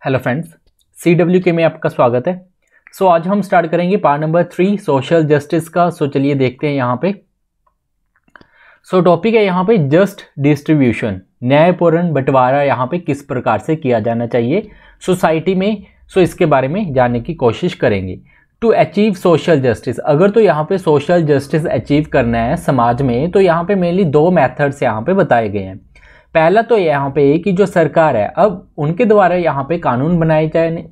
Hello friends, CWK में आपका स्वागत है। आज हम स्टार्ट करेंगे पार्ट नंबर 3 सोशल जस्टिस का। चलिए देखते हैं यहाँ पे। टॉपिक है यहाँ पे जस्ट डिस्ट्रीब्यूशन, न्यायपूर्ण बंटवारा यहाँ पे किस प्रकार से किया जाना चाहिए सोसाइटी में। इसके बारे में जानने की कोशिश करेंगे। टू अचीव सोशल जस्टिस, अगर तो यहाँ पे सोशल जस्टिस अचीव करना है समाज में, तो यहाँ पे मेनली दो मेथड्स यहाँ पे बताए गए हैं। पहला तो यहाँ पे कि जो सरकार है, अब उनके द्वारा यहाँ पे कानून बनाए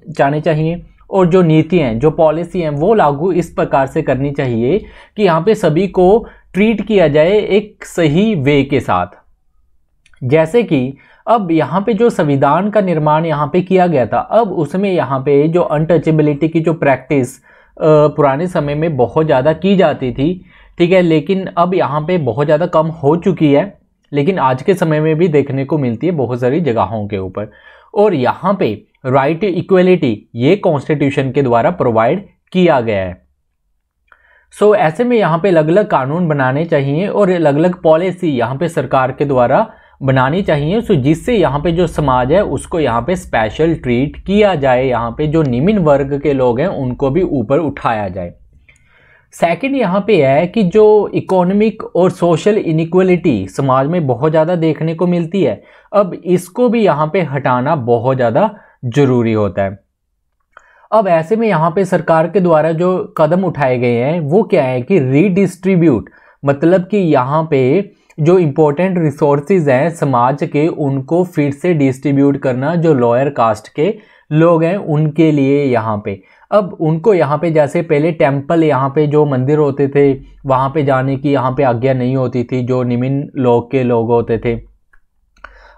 जाने चाहिए और जो नीति हैं, जो पॉलिसी हैं, वो लागू इस प्रकार से करनी चाहिए कि यहाँ पे सभी को ट्रीट किया जाए एक सही वे के साथ। जैसे कि अब यहाँ पे जो संविधान का निर्माण यहाँ पे किया गया था, अब उसमें यहाँ पे जो अनटचेबिलिटी की जो प्रैक्टिस पुराने समय में बहुत ज़्यादा की जाती थी, ठीक है, लेकिन अब यहाँ पे बहुत ज़्यादा कम हो चुकी है, लेकिन आज के समय में भी देखने को मिलती है बहुत सारी जगहों के ऊपर। और यहाँ पे राइट इक्वलिटी ये कॉन्स्टिट्यूशन के द्वारा प्रोवाइड किया गया है। ऐसे में यहाँ पे अलग अलग कानून बनाने चाहिए और अलग अलग पॉलिसी यहाँ पे सरकार के द्वारा बनानी चाहिए, जिससे यहाँ पे जो समाज है उसको यहाँ पे स्पेशल ट्रीट किया जाए, यहाँ पे जो निम्न वर्ग के लोग हैं उनको भी ऊपर उठाया जाए। सेकंड यहाँ पे है कि जो इकोनॉमिक और सोशल इनइक्वलिटी समाज में बहुत ज़्यादा देखने को मिलती है, अब इसको भी यहाँ पे हटाना बहुत ज़्यादा जरूरी होता है। अब ऐसे में यहाँ पे सरकार के द्वारा जो कदम उठाए गए हैं वो क्या है कि रीडिस्ट्रीब्यूट, मतलब कि यहाँ पे जो इम्पोर्टेंट रिसोर्सेज हैं समाज के, उनको फिर से डिस्ट्रीब्यूट करना जो लोअर कास्ट के लोग हैं उनके लिए। यहाँ पे अब उनको यहाँ पे जैसे पहले टेम्पल, यहाँ पे जो मंदिर होते थे वहाँ पे जाने की यहाँ पे आज्ञा नहीं होती थी जो निम्न लोग के लोग होते थे।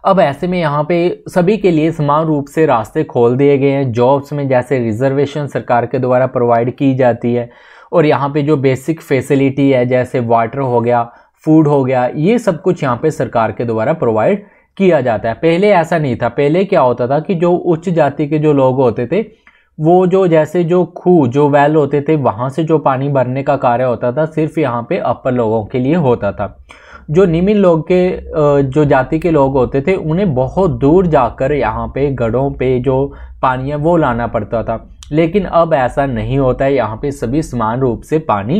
अब ऐसे में यहाँ पे सभी के लिए समान रूप से रास्ते खोल दिए गए हैं। जॉब्स में जैसे रिजर्वेशन सरकार के द्वारा प्रोवाइड की जाती है, और यहाँ पे जो बेसिक फैसिलिटी है जैसे वाटर हो गया, फूड हो गया, ये सब कुछ यहाँ पे सरकार के द्वारा प्रोवाइड किया जाता है। पहले ऐसा नहीं था। पहले क्या होता था कि जो उच्च जाति के जो लोग होते थे वो जो जैसे जो खूह, जो वेल होते थे, वहाँ से जो पानी भरने का कार्य होता था सिर्फ यहाँ पे अपर लोगों के लिए होता था। जो निम्न लोग के जो जाति के लोग होते थे उन्हें बहुत दूर जाकर यहाँ पे गढ़ों पे जो पानी है वो लाना पड़ता था। लेकिन अब ऐसा नहीं होता है, यहाँ पे सभी समान रूप से पानी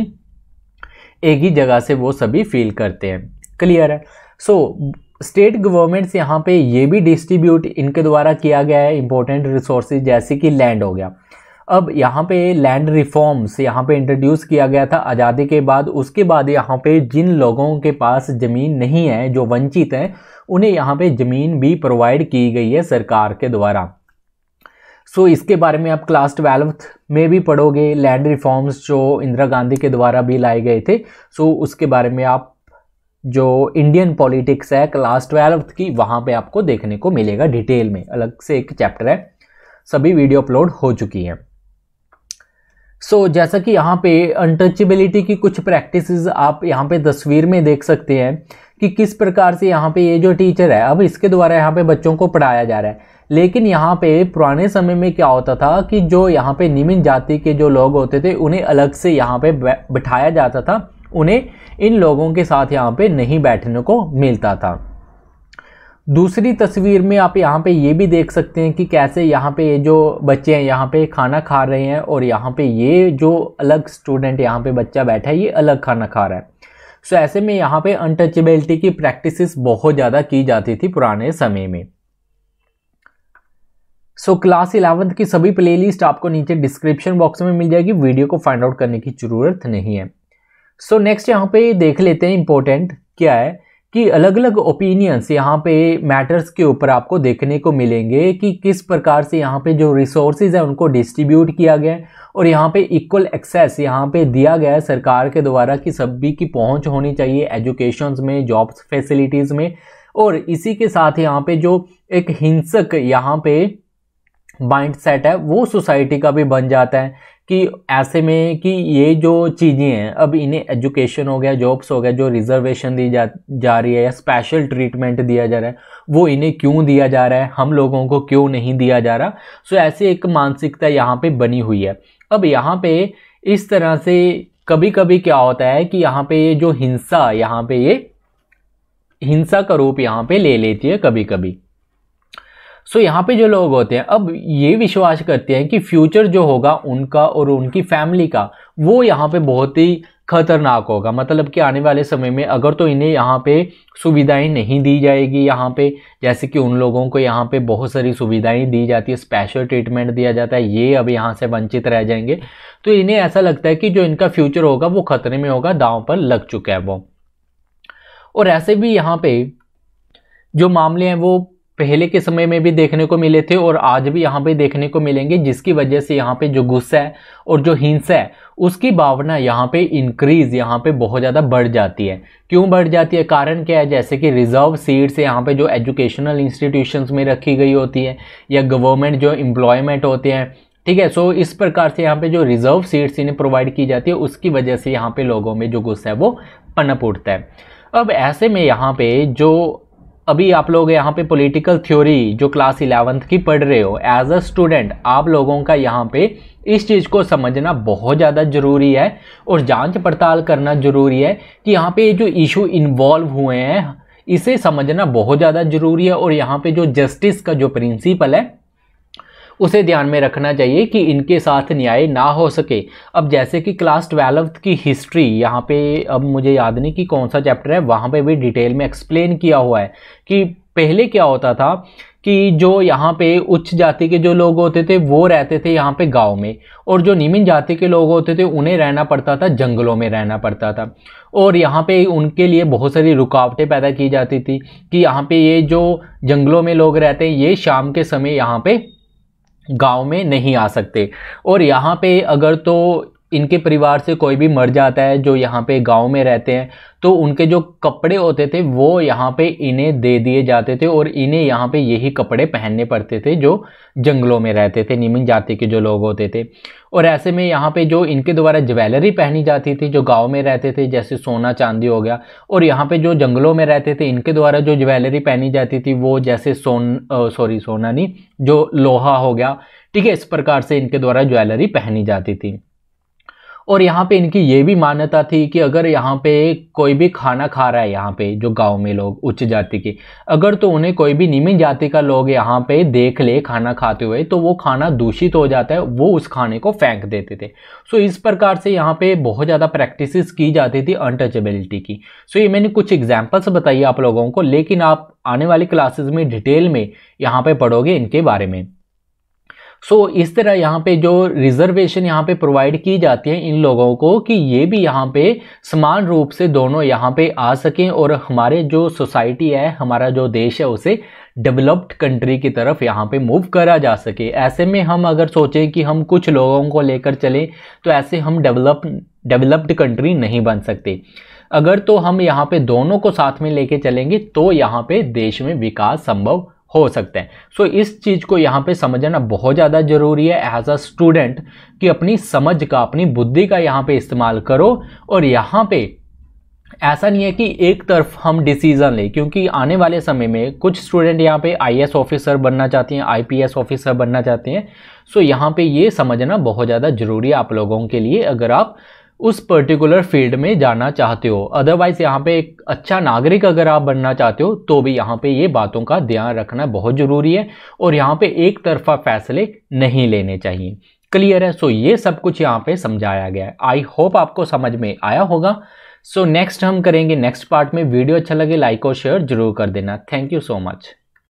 एक ही जगह से वो सभी फील करते हैं। क्लियर है। स्टेट गवर्नमेंट्स यहाँ पे ये भी डिस्ट्रीब्यूट इनके द्वारा किया गया है इंपॉर्टेंट रिसोर्सेज, जैसे कि लैंड हो गया। अब यहाँ पे लैंड रिफॉर्म्स यहाँ पे इंट्रोड्यूस किया गया था आज़ादी के बाद। उसके बाद यहाँ पे जिन लोगों के पास ज़मीन नहीं है, जो वंचित हैं, उन्हें यहाँ पे ज़मीन भी प्रोवाइड की गई है सरकार के द्वारा। इसके बारे में आप क्लास 12th में भी पढ़ोगे। लैंड रिफॉर्म्स जो इंदिरा गांधी के द्वारा भी लाए गए थे, उसके बारे में आप जो इंडियन पॉलिटिक्स है क्लास 12th की, वहाँ पे आपको देखने को मिलेगा डिटेल में। अलग से एक चैप्टर है, सभी वीडियो अपलोड हो चुकी हैं। जैसा कि यहाँ पे अनटचेबिलिटी की कुछ प्रैक्टिसेस आप यहाँ पे तस्वीर में देख सकते हैं कि किस प्रकार से यहाँ पे ये जो टीचर है, अब इसके द्वारा यहाँ पे बच्चों को पढ़ाया जा रहा है। लेकिन यहाँ पे पुराने समय में क्या होता था कि जो यहाँ पे निम्न जाति के जो लोग होते थे उन्हें अलग से यहाँ पे बिठाया जाता था, उन्हें इन लोगों के साथ यहाँ पे नहीं बैठने को मिलता था। दूसरी तस्वीर में आप यहाँ पे ये भी देख सकते हैं कि कैसे यहाँ पे जो बच्चे हैं यहाँ पे खाना खा रहे हैं, और यहाँ पे ये जो अलग स्टूडेंट यहाँ पे बच्चा बैठा है ये अलग खाना खा रहा है। ऐसे में यहाँ पे अनटचेबिलिटी की प्रैक्टिसेस बहुत ज़्यादा की जाती थी पुराने समय में। क्लास 11th की सभी प्लेलिस्ट आपको नीचे डिस्क्रिप्शन बॉक्स में मिल जाएगी, वीडियो को फाइंड आउट करने की ज़रूरत नहीं है। नेक्स्ट यहाँ पे देख लेते हैं इम्पोर्टेंट क्या है कि अलग अलग ओपिनियंस यहाँ पे मैटर्स के ऊपर आपको देखने को मिलेंगे कि किस प्रकार से यहाँ पे जो रिसोर्सेज है उनको डिस्ट्रीब्यूट किया गया है, और यहाँ पे इक्वल एक्सेस यहाँ पे दिया गया है सरकार के द्वारा कि सभी की पहुँच होनी चाहिए एजुकेशन में, जॉब्स फैसिलिटीज़ में। और इसी के साथ यहाँ पे जो एक हिंसक यहाँ पे माइंड सेट है वो सोसाइटी का भी बन जाता है कि ऐसे में कि ये जो चीज़ें हैं, अब इन्हें एजुकेशन हो गया, जॉब्स हो गया, जो रिजर्वेशन दी जा रही है या स्पेशल ट्रीटमेंट दिया जा रहा है, वो इन्हें क्यों दिया जा रहा है, हम लोगों को क्यों नहीं दिया जा रहा। ऐसे एक मानसिकता यहाँ पे बनी हुई है। अब यहाँ पे इस तरह से कभी कभी क्या होता है कि यहाँ पे ये जो हिंसा, यहाँ पे ये हिंसा का रूप यहाँ पे ले लेती है कभी कभी। सो यहाँ पे जो लोग होते हैं अब ये विश्वास करते हैं कि फ्यूचर जो होगा उनका और उनकी फैमिली का वो यहाँ पे बहुत ही खतरनाक होगा। मतलब कि आने वाले समय में अगर तो इन्हें यहाँ पे सुविधाएं नहीं दी जाएगी, यहाँ पे जैसे कि उन लोगों को यहाँ पे बहुत सारी सुविधाएं दी जाती है, स्पेशल ट्रीटमेंट दिया जाता है, ये अब यहाँ से वंचित रह जाएंगे। तो इन्हें ऐसा लगता है कि जो इनका फ्यूचर होगा वो खतरे में होगा, दांव पर लग चुका है वो। और ऐसे भी यहाँ पे जो मामले हैं वो पहले के समय में भी देखने को मिले थे और आज भी यहाँ पे देखने को मिलेंगे, जिसकी वजह से यहाँ पे जो गुस्सा है और जो हिंसा है उसकी भावना यहाँ पे इंक्रीज यहाँ पे बहुत ज़्यादा बढ़ जाती है। क्यों बढ़ जाती है, कारण क्या है, जैसे कि रिजर्व सीट्स यहाँ पे जो एजुकेशनल इंस्टीट्यूशंस में रखी गई होती है या गवर्नमेंट जो एम्प्लॉयमेंट होते हैं, ठीक है। सो इस प्रकार से यहाँ पे जो रिजर्व सीट्स इन्हें प्रोवाइड की जाती है उसकी वजह से यहाँ पे लोगों में जो गुस्सा है वो पनप उठता है। अब ऐसे में यहाँ पे जो अभी आप लोग यहाँ पे पॉलिटिकल थ्योरी जो क्लास 11th की पढ़ रहे हो, एज अ स्टूडेंट आप लोगों का यहाँ पे इस चीज़ को समझना बहुत ज़्यादा ज़रूरी है और जांच पड़ताल करना ज़रूरी है कि यहाँ पे जो इशू इन्वॉल्व हुए हैं इसे समझना बहुत ज़्यादा ज़रूरी है। और यहाँ पे जो जस्टिस का जो प्रिंसिपल है उसे ध्यान में रखना चाहिए कि इनके साथ न्याय ना हो सके। अब जैसे कि क्लास 12th की हिस्ट्री यहाँ पे, अब मुझे याद नहीं कि कौन सा चैप्टर है, वहाँ पे भी डिटेल में एक्सप्लेन किया हुआ है कि पहले क्या होता था कि जो यहाँ पे उच्च जाति के जो लोग होते थे वो रहते थे यहाँ पे गांव में, और जो निम्न जाति के लोग होते थे उन्हें रहना पड़ता था, जंगलों में रहना पड़ता था। और यहाँ पे उनके लिए बहुत सारी रुकावटें पैदा की जाती थी कि यहाँ पे ये जो जंगलों में लोग रहते हैं ये शाम के समय यहाँ पे गांव में नहीं आ सकते। और यहाँ पे अगर तो इनके परिवार से कोई भी मर जाता है जो यहाँ पे गांव में रहते हैं तो उनके जो कपड़े होते थे वो यहाँ पे इन्हें दे दिए जाते थे और इन्हें यहाँ पे यही कपड़े पहनने पड़ते थे जो जंगलों में रहते थे, निम्न जाति के जो लोग होते थे। और ऐसे में यहाँ पे जो इनके द्वारा ज्वेलरी पहनी जाती थी जो गाँव में रहते थे, जैसे सोना चांदी हो गया, और यहाँ पे जो जंगलों में रहते थे इनके द्वारा जो ज्वेलरी पहनी जाती थी वो जैसे सोना नहीं, जो लोहा हो गया, ठीक है, इस प्रकार से इनके द्वारा ज्वेलरी पहनी जाती थी। और यहाँ पे इनकी ये भी मान्यता थी कि अगर यहाँ पे कोई भी खाना खा रहा है, यहाँ पे जो गांव में लोग उच्च जाति के, अगर तो उन्हें कोई भी निम्न जाति का लोग यहाँ पे देख ले खाना खाते हुए तो वो खाना दूषित हो जाता है, वो उस खाने को फेंक देते थे। सो इस प्रकार से यहाँ पे बहुत ज़्यादा प्रैक्टिसेस की जाती थी अनटचेबिलिटी की। सो ये मैंने कुछ एग्जाम्पल्स बताइए आप लोगों को, लेकिन आप आने वाली क्लासेस में डिटेल में यहाँ पे पढ़ोगे इनके बारे में। सो इस तरह यहाँ पे जो रिजर्वेशन यहाँ पे प्रोवाइड की जाती है इन लोगों को कि ये भी यहाँ पे समान रूप से दोनों यहाँ पे आ सकें और हमारे जो सोसाइटी है, हमारा जो देश है, उसे डेवलप्ड कंट्री की तरफ यहाँ पे मूव करा जा सके। ऐसे में हम अगर सोचें कि हम कुछ लोगों को लेकर चलें तो ऐसे हम डेवलप्ड कंट्री नहीं बन सकते। अगर तो हम यहाँ पे दोनों को साथ में लेके चलेंगे तो यहाँ पे देश में विकास संभव हो सकता है। सो इस चीज़ को यहाँ पे समझना बहुत ज़्यादा ज़रूरी है एज अ स्टूडेंट कि अपनी समझ का, अपनी बुद्धि का यहाँ पे इस्तेमाल करो। और यहाँ पे ऐसा नहीं है कि एक तरफ हम डिसीज़न लें, क्योंकि आने वाले समय में कुछ स्टूडेंट यहाँ पे IAS ऑफिसर बनना चाहते हैं, IPS ऑफिसर बनना चाहते हैं। सो यहाँ पे ये समझना बहुत ज़्यादा ज़रूरी है आप लोगों के लिए अगर आप उस पर्टिकुलर फील्ड में जाना चाहते हो। अदरवाइज यहाँ पे एक अच्छा नागरिक अगर आप बनना चाहते हो तो भी यहाँ पे ये बातों का ध्यान रखना बहुत ज़रूरी है और यहाँ पे एक तरफा फैसले नहीं लेने चाहिए। क्लियर है? सो ये सब कुछ यहाँ पे समझाया गया है। आई होप आपको समझ में आया होगा। सो नेक्स्ट हम करेंगे नेक्स्ट पार्ट में। वीडियो अच्छा लगे लाइक और शेयर जरूर कर देना। Thank you so much.